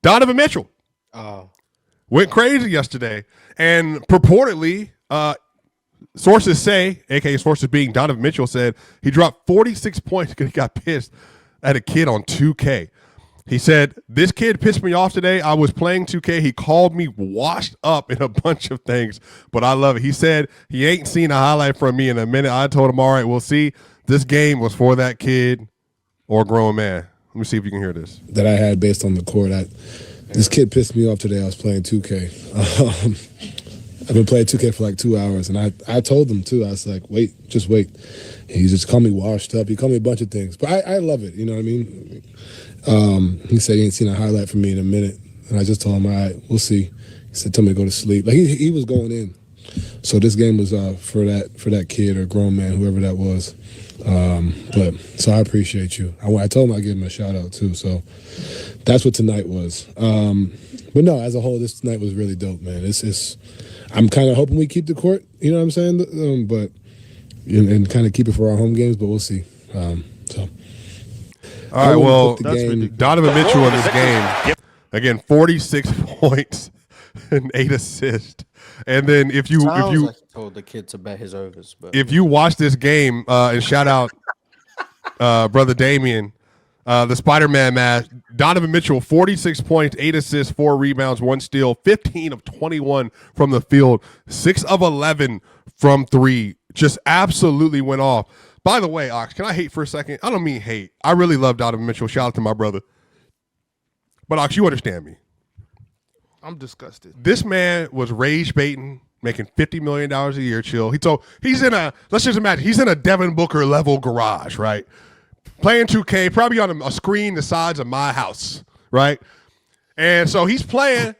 Donovan Mitchell Oh. went crazy yesterday, and purportedly, sources say, aka sources being Donovan Mitchell, said he dropped 46 points because he got pissed at a kid on 2K. He said, this kid pissed me off today. I was playing 2K. He called me washed up in a bunch of things, but I love it. He said he ain't seen a highlight from me in a minute. I told him, all right, we'll see. This game was for that kid or grown man. Let me see if you can hear this. That I had based on the court. This kid pissed me off today. I was playing 2K. I've been playing 2K for like 2 hours, and I told him too. I was like, wait, just wait. He just called me washed up. He called me a bunch of things, but I love it. You know what I mean? He said he ain't seen a highlight from me in a minute, and I just told him, all right, we'll see. He said, tell me to go to sleep. Like he was going in. So this game was for that kid or grown man, whoever that was. But so I appreciate you. I told him I'd give him a shout out too. So that's what tonight was. But no, as a whole, this night was really dope, man. I'm kind of hoping we keep the court. You know what I'm saying? But and kind of keep it for our home games. But we'll see. So. All right, well, Donovan Mitchell in this game, again, 46 points and 8 assists. And then if you Like he told the kid to bet his overs, but if you watch this game and shout out brother Damien, the Spider-Man match, Donovan Mitchell, 46 points, 8 assists, 4 rebounds, 1 steal, 15 of 21 from the field, 6 of 11 from 3. Just absolutely went off. By the way, Ox, can I hate for a second? I don't mean hate. I really love Donovan Mitchell. Shout out to my brother. But Ox, you understand me. I'm disgusted. This man was rage baiting, making $50 million a year, chill. He's in let's just imagine, he's in a Devin Booker level garage, right? Playing 2K, probably on a screen the size of my house, right? And so he's playing,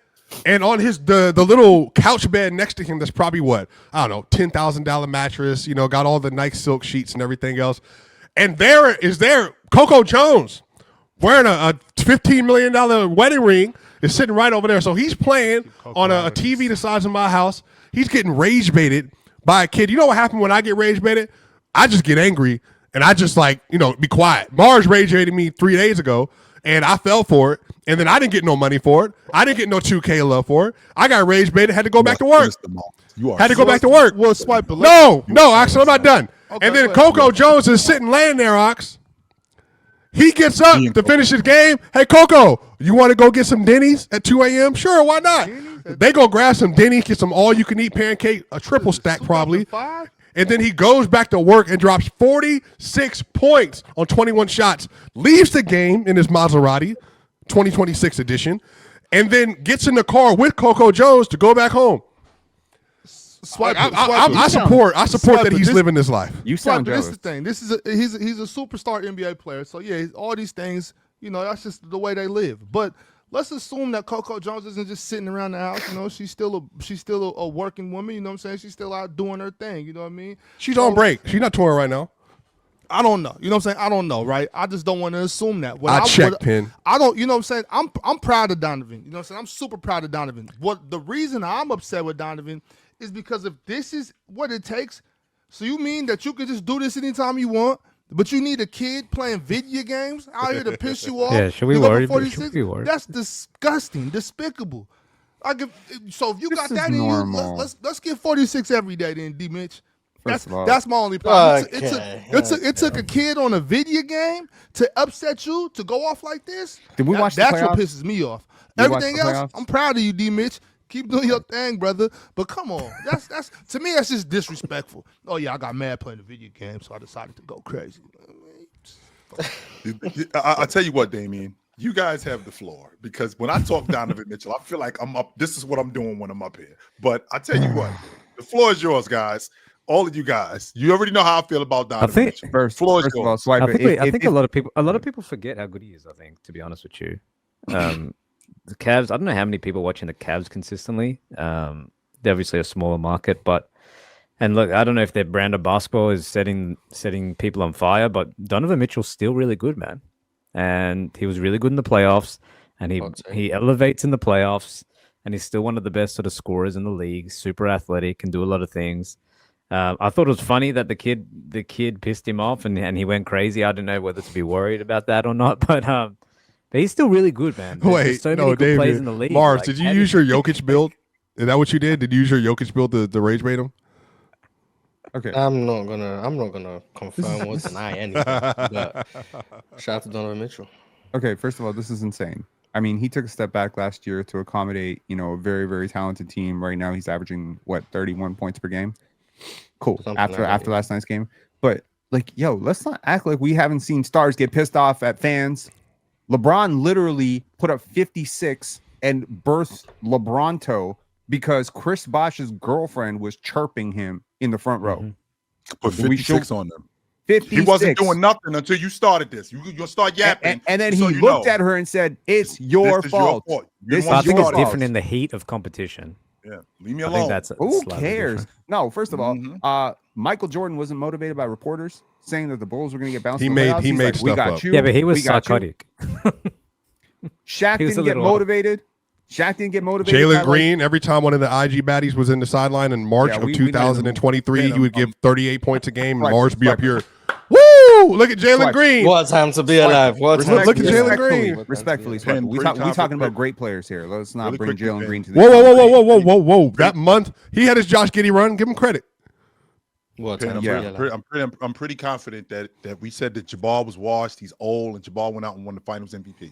and on the little couch bed next to him, that's probably what? I don't know, $10,000 mattress, got all the nice silk sheets and everything else. And there Coco Jones wearing a $15 million wedding ring is sitting right over there. So he's playing on a TV the size of my house. He's getting rage baited by a kid. You know what happened when I get rage baited? I just get angry and I just be quiet. Mars rage baited me 3 days ago and I fell for it. And then I didn't get no money for it. I didn't get no 2K love for it. I got rage baited, had to go back to work. Had to go back to work. We'll swipe it. No, Ox, I'm not done. Okay, and then Coco Jones is sitting laying there, Ox. He gets up to finish his game. Hey, Coco, you want to go get some Denny's at 2 a.m.? Sure, why not? They go grab some Denny's, get some all-you-can-eat pancake, a triple stack probably. And then he goes back to work and drops 46 points on 21 shots, leaves the game in his Maserati, 2026 edition, and then gets in the car with Coco Jones to go back home. I support that he's living this life. You sound jealous. This is the thing. He's a superstar NBA player. So yeah, all these things, that's just the way they live. But let's assume that Coco Jones isn't just sitting around the house. She's still a working woman. You know what I'm saying? She's still out doing her thing. You know what I mean? She's on break. She's not touring right now. I don't know. You know what I'm saying? I don't know, right? I just don't want to assume that. I check, Pin. I don't, you know what I'm saying? I'm proud of Donovan. You know what I'm saying? I'm super proud of Donovan. The reason I'm upset with Donovan is because if this is what it takes, so you mean that you can just do this anytime you want, but you need a kid playing video games out here to piss you off? Yeah, should we worry? Should we worry? That's disgusting, despicable. So if you got that in you, let's get 46 every day then, D. Mitch. That's my only problem. It took a kid on a video game to upset you, to go off like this. Did we watch the That's playoffs? what pisses me off. Everything else, I'm proud of you, D. Mitch. Keep doing your thing, brother. But come on, that's to me that's just disrespectful. Oh yeah, I got mad playing the video game, so I decided to go crazy. I tell you what, Damien, you guys have the floor because when I talk Donovan Mitchell, I feel like I'm up. This is what I'm doing when I'm up here. But I tell you what, the floor is yours, guys. All of you guys, you already know how I feel about Donovan Mitchell. First of all, I think a lot of people forget how good he is. I think, to be honest with you, the Cavs. I don't know how many people watching the Cavs consistently. They're obviously a smaller market, and look, I don't know if their brand of basketball is setting people on fire, but Donovan Mitchell's still really good, man, and he was really good in the playoffs, and he elevates in the playoffs, and he's still one of the best sort of scorers in the league. Super athletic, can do a lot of things. I thought it was funny that the kid pissed him off and he went crazy. I don't know whether to be worried about that or not, but But he's still really good, man. There's so many good players in the league. Mars, like, did you use your Jokic build? Is that what you did? Did you use your Jokic build to rage bait him? Okay. I'm not gonna confirm or deny anything. But shout out to Donovan Mitchell. Okay, first of all, this is insane. I mean, he took a step back last year to accommodate, a very, very talented team. Right now, he's averaging 31 points per game. Cool. Something After like that, last night's game, but let's not act like we haven't seen stars get pissed off at fans. LeBron literally put up 56 and birthed LeBronto because Chris Bosh's girlfriend was chirping him in the front row. Mm-hmm. Put 56 on them. 56. He wasn't doing nothing until you started this. You'll start yapping. And then he looked at her and said, "It's your fault." I think it's different in the heat of competition. Yeah, leave me I alone. think that's Who slightly cares? different. No, first of all, Michael Jordan wasn't motivated by reporters saying that the Bulls were going to get bounced. He in the made playoffs. He's made like, stuff we got up. you. Yeah, but he was we got you." psychotic. Shaq He was didn't a get little off. motivated. Shaq didn't get motivated. Jalen by, Green, every time one of the IG baddies was in the sideline in March Yeah, of we know 2023, he would give 38 points a game, and Right, Mars be up right. here. Woo! Look at Jalen Right. Green. What time to be alive? What time Look to at be Jalen alive? Green. Respectfully, Pen, we pretty talking confident. about great players here. Let's not Really bring quickly, Jalen Pen. Green to the Whoa. That month, he had his Josh Giddey run. Give him credit. What Pen, time I'm, to be pretty, alive? I'm pretty confident that we said that Jabbar was washed. He's old, and Jabbar went out and won the Finals MVP.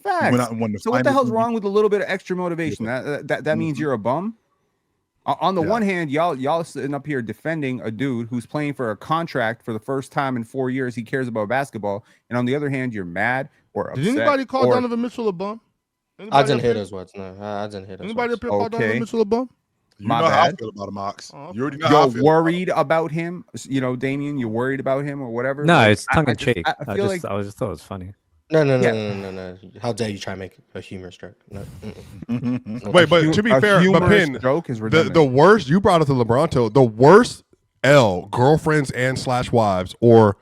Facts. went out and won the So what the Finals hell's wrong with a little bit of extra motivation? That means you're a bum. On the Yeah. one hand, y'all sitting up here defending a dude who's playing for a contract for the first time in 4 years. He cares about basketball, and on the other hand, you're mad or upset. Did anybody call or, Donovan Mitchell a bum? I Anybody didn't up hear here? those words. No, I didn't hear those Anybody words. up here call Donovan Okay. Mitchell a bum? You My know how I bad. feel about him, Ox. Oh, You already know how I You're feel. worried about him, Damien. You're worried about him or whatever. No, Like, it's tongue in I just- cheek. I I feel just thought it was funny. No. Yeah. How dare you try and make a humorous joke? No. No. Wait, but to be fair, but humorous Pin, joke is redundant. the worst, you brought up the LeBronto, the worst girlfriends and / wives or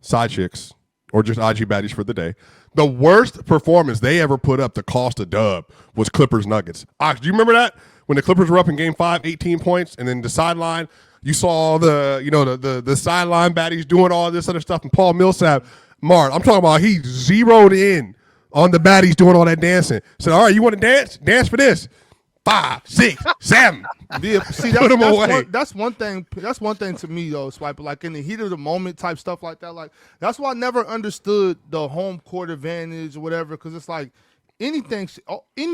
side chicks or just IG baddies for the day. The worst performance they ever put up to cost a dub was Clippers Nuggets. Ox, do you remember that? When the Clippers were up in game 5, 18 points, and then the sideline, you saw the sideline baddies doing all this other stuff, and Paul Millsap, Mart, I'm talking about he zeroed in on the baddies doing all that dancing. Said, all right, you want to dance? Dance for this. 5, 6, 7. Yeah, see, Put 'em away. that's one thing. That's one thing to me, though, Swiper. Like in the heat of the moment, type stuff like that. Like that's why I never understood the home court advantage or whatever. Because it's like any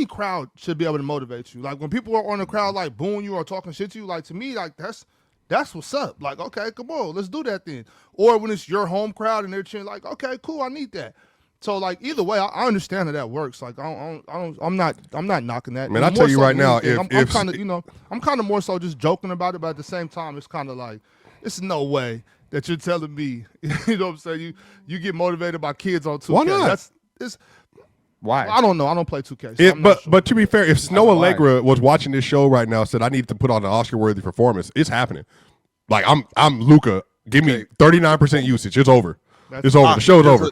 crowd should be able to motivate you. Like when people are on the crowd, like booing you or talking shit to you, like to me, like that's what's up. Like okay, come on, let's do that then. Or when it's your home crowd and they're cheering, like okay, cool, I need that. So like either way, I understand how that works. Like I'm not knocking that. Man, And I tell more you so right than now, anything, if I'm kind of more so just joking about it, but at the same time, it's kind of like it's no way that you're telling me, you know what I'm saying? You get motivated by kids on 2K. Why not? Why? I don't know. I don't play 2K. So I'm not sure. But to be fair, if Snow Why? Allegra was watching this show right now, said I need to put on an Oscar-worthy performance, it's happening. Like I'm Luca. Give me 39% usage. It's over. It's over. The show's over.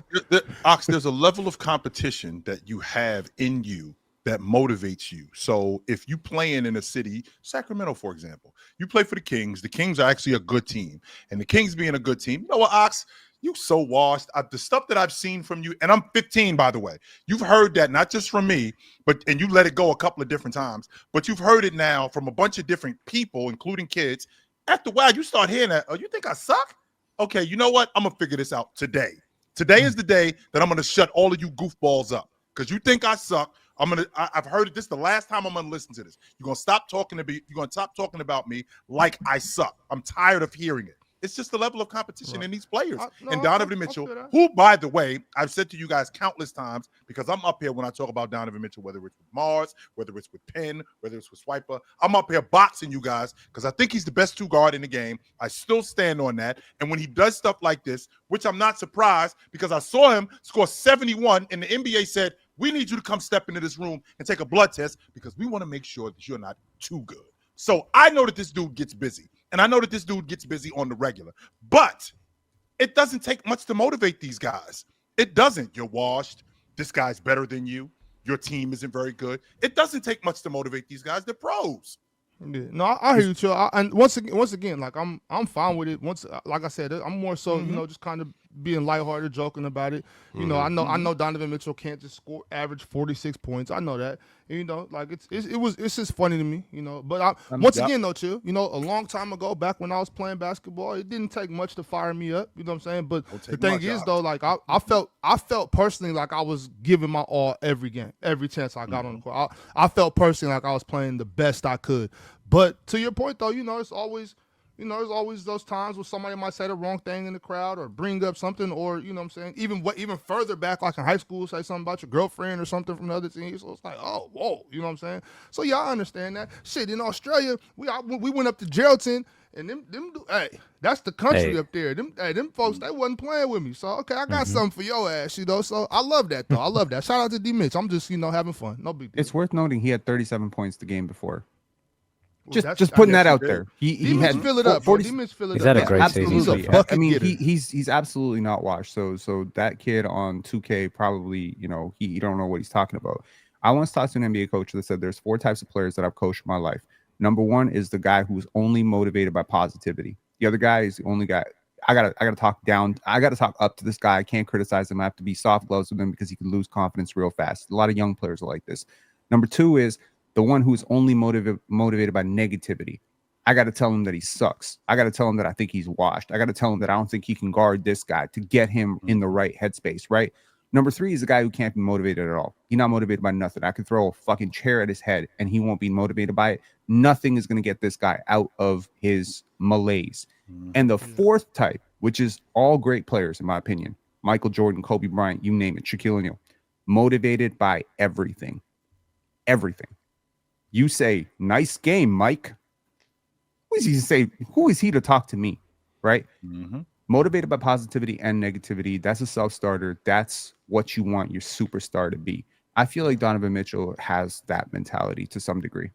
Ox, there's a level of competition that you have in you that motivates you. So if you playing in a city, Sacramento, for example, you play for the Kings. The Kings are actually a good team. And the Kings being a good team, you know what, Ox? You so washed. The stuff that I've seen from you, and I'm 15, by the way. You've heard that not just from me, and you let it go a couple of different times, but you've heard it now from a bunch of different people, including kids. After a while, you start hearing that, oh, you think I suck? Okay, you know what? I'm going to figure this out today. Today is the day that I'm going to shut all of you goofballs up because you think I suck. I've heard it. This is the last time I'm going to listen to this. You're going to stop talking to me. You're going to stop talking about me like I suck. I'm tired of hearing it. It's just the level of competition in these players. And Donovan Mitchell, who, by the way, I've said to you guys countless times, because I'm up here when I talk about Donovan Mitchell, whether it's with Mars, whether it's with Penn, whether it's with Swiper, I'm up here boxing you guys because I think he's the best 2 guard in the game. I still stand on that. And when he does stuff like this, which I'm not surprised because I saw him score 71 and the NBA said, we need you to come step into this room and take a blood test because we want to make sure that you're not too good. So I know that this dude gets busy. And I know that this dude gets busy on the regular. But it doesn't take much to motivate these guys. It doesn't. You're washed. This guy's better than you. Your team isn't very good. It doesn't take much to motivate these guys. They're pros. Yeah. No, I hear you, Chill. And once again, like I'm fine with it. Once, like I said, I'm more so, just kind of being lighthearted, joking about it. You know, I know Donovan Mitchell can't just average 46 points. I know that. And, you know, like it's just funny to me. You know, but once again though, Chill, you know, a long time ago, back when I was playing basketball, it didn't take much to fire me up. You know what I'm saying? But the thing is though, like I felt personally like I was giving my all every game, every chance I got on the court. I felt personally like I was playing the best I could. But to your point though, you know, it's always. You know, there's always those times where somebody might say the wrong thing in the crowd or bring up something, or, you know what I'm saying, even further back, like in high school, say something about your girlfriend or something from the other team. So it's like, oh, whoa, you know what I'm saying? So, yeah, I understand that. Shit, in Australia, we went up to Geraldton, and hey, that's the country up there. Them folks, they wasn't playing with me. So, okay, I got something for your ass, you know? So, I love that, though. I love that. Shout out to D. Mitch. I'm just, you know, having fun. No big deal. It's worth noting he had 37 points the game before. Just putting that out there. He had fill it up. 40. He's had a great season. Absolutely. So I mean, he's absolutely not washed. So that kid on 2K probably, you know, he don't know what he's talking about. I once talked to an NBA coach that said there's 4 types of players that I've coached in my life. Number 1 is the guy who's only motivated by positivity. The other guy is the only guy. I gotta talk down. I gotta talk up to this guy. I can't criticize him. I have to be soft gloves with him because he can lose confidence real fast. A lot of young players are like this. Number 2 is the one who's only motivated by negativity. I got to tell him that he sucks. I got to tell him that I think he's washed. I got to tell him that I don't think he can guard this guy to get him in the right headspace, right? Number 3 is the guy who can't be motivated at all. He's not motivated by nothing. I could throw a fucking chair at his head and he won't be motivated by it. Nothing is going to get this guy out of his malaise. And the 4th type, which is all great players, in my opinion, Michael Jordan, Kobe Bryant, you name it, Shaquille O'Neal, motivated by everything. Everything. You say, nice game, Mike. Who is he to talk to me? Right? Motivated by positivity and negativity. That's a self-starter. That's what you want your superstar to be. I feel like Donovan Mitchell has that mentality to some degree.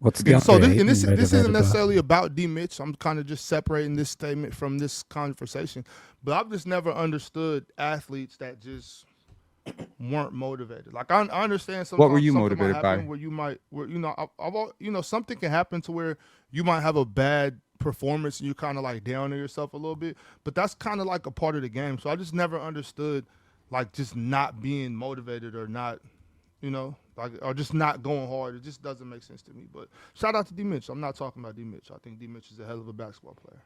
So this isn't necessarily about D. Mitch. I'm kind of just separating this statement from this conversation. But I've just never understood athletes that just weren't motivated. Like I understand sometimes. What were you motivated by? Something can happen to where you might have a bad performance and you kind of like down on yourself a little bit. But that's kind of like a part of the game. So I just never understood like just not being motivated or not, you know, like or just not going hard. It just doesn't make sense to me. But shout out to D. Mitch. I'm not talking about D. Mitch. I think D. Mitch is a hell of a basketball player.